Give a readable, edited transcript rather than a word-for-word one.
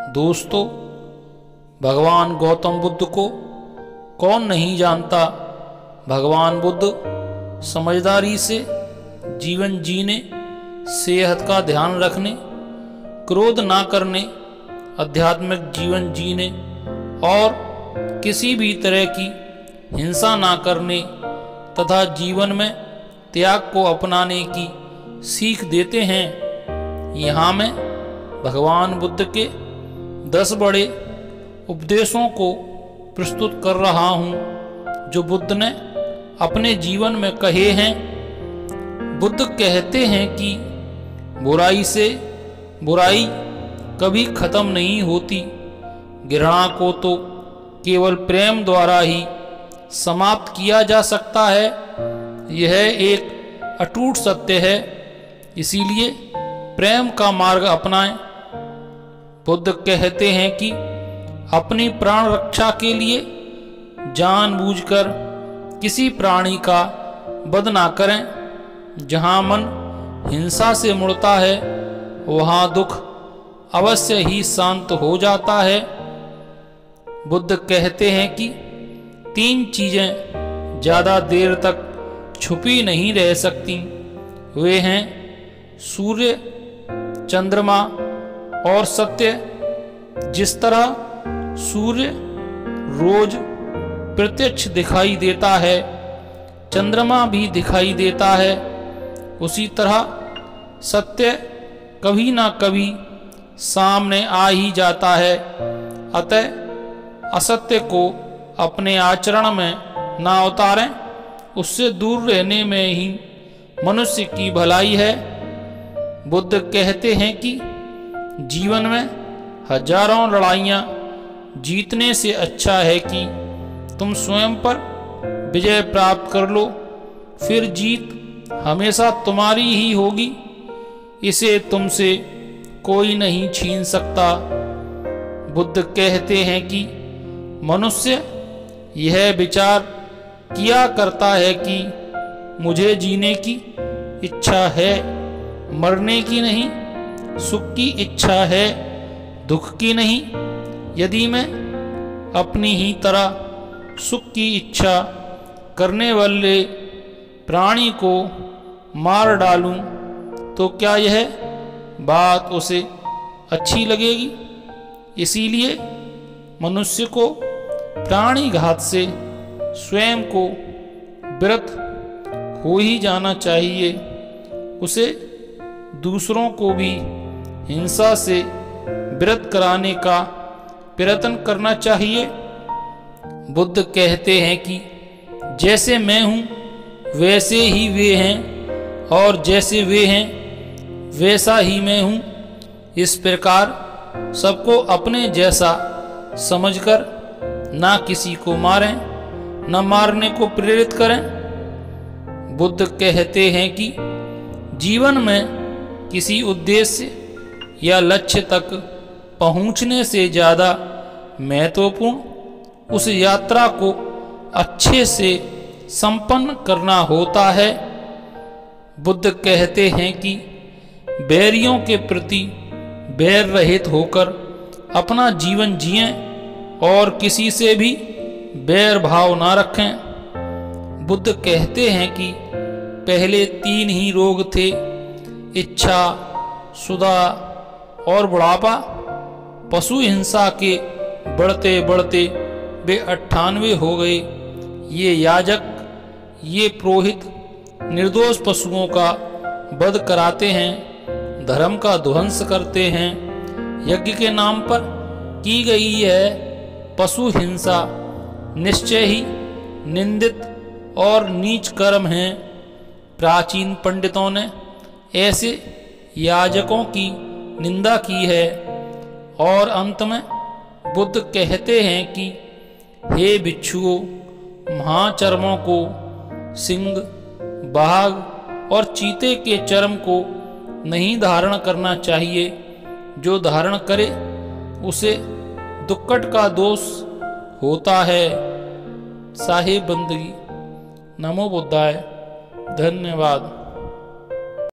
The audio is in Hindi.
दोस्तों, भगवान गौतम बुद्ध को कौन नहीं जानता। भगवान बुद्ध समझदारी से जीवन जीने, सेहत का ध्यान रखने, क्रोध ना करने, आध्यात्मिक जीवन जीने और किसी भी तरह की हिंसा ना करने तथा जीवन में त्याग को अपनाने की सीख देते हैं। यहाँ मैं भगवान बुद्ध के 10 बड़े उपदेशों को प्रस्तुत कर रहा हूँ जो बुद्ध ने अपने जीवन में कहे हैं। बुद्ध कहते हैं कि बुराई से बुराई कभी खत्म नहीं होती। घृणा को तो केवल प्रेम द्वारा ही समाप्त किया जा सकता है। यह एक अटूट सत्य है, इसीलिए प्रेम का मार्ग अपनाएं। बुद्ध कहते हैं कि अपनी प्राण रक्षा के लिए जानबूझकर किसी प्राणी का वध ना करें। जहाँ मन हिंसा से मुड़ता है वहाँ दुख अवश्य ही शांत हो जाता है। बुद्ध कहते हैं कि 3 चीजें ज्यादा देर तक छुपी नहीं रह सकती। वे हैं सूर्य, चंद्रमा और सत्य। जिस तरह सूर्य रोज प्रत्यक्ष दिखाई देता है, चंद्रमा भी दिखाई देता है, उसी तरह सत्य कभी ना कभी सामने आ ही जाता है। अतः असत्य को अपने आचरण में ना उतारें। उससे दूर रहने में ही मनुष्य की भलाई है। बुद्ध कहते हैं कि जीवन में हजारों लड़ाइयाँ जीतने से अच्छा है कि तुम स्वयं पर विजय प्राप्त कर लो, फिर जीत हमेशा तुम्हारी ही होगी। इसे तुमसे कोई नहीं छीन सकता। बुद्ध कहते हैं कि मनुष्य यह विचार किया करता है कि मुझे जीने की इच्छा है, मरने की नहीं। सुख की इच्छा है, दुख की नहीं। यदि मैं अपनी ही तरह सुख की इच्छा करने वाले प्राणी को मार डालूं तो क्या यह बात उसे अच्छी लगेगी? इसीलिए मनुष्य को प्राणी घात से स्वयं को विरत हो ही जाना चाहिए। उसे दूसरों को भी हिंसा से विरत कराने का प्रयत्न करना चाहिए। बुद्ध कहते हैं कि जैसे मैं हूँ वैसे ही वे हैं और जैसे वे हैं वैसा ही मैं हूँ। इस प्रकार सबको अपने जैसा समझकर ना किसी को मारें, न मारने को प्रेरित करें। बुद्ध कहते हैं कि जीवन में किसी उद्देश्य या लक्ष्य तक पहुंचने से ज़्यादा महत्वपूर्ण उस यात्रा को अच्छे से संपन्न करना होता है। बुद्ध कहते हैं कि बैरियों के प्रति बैर रहित होकर अपना जीवन जिएं और किसी से भी बैर भाव ना रखें। बुद्ध कहते हैं कि पहले 3 ही रोग थे, इच्छा, क्षुधा और बुढ़ापा। पशु हिंसा के बढ़ते बढ़ते वे 98 हो गए। ये याजक, ये पुरोहित निर्दोष पशुओं का वध कराते हैं, धर्म का ध्वंस करते हैं। यज्ञ के नाम पर की गई है पशु हिंसा निश्चय ही निंदित और नीच कर्म है। प्राचीन पंडितों ने ऐसे याजकों की निंदा की है। और अंत में बुद्ध कहते हैं कि हे भिक्षुओं, महाचर्मों को, सिंह, बाघ और चीते के चर्म को नहीं धारण करना चाहिए। जो धारण करे उसे दुक्कट का दोष होता है। साहिब बंदगी। नमो बुद्धाय। धन्यवाद।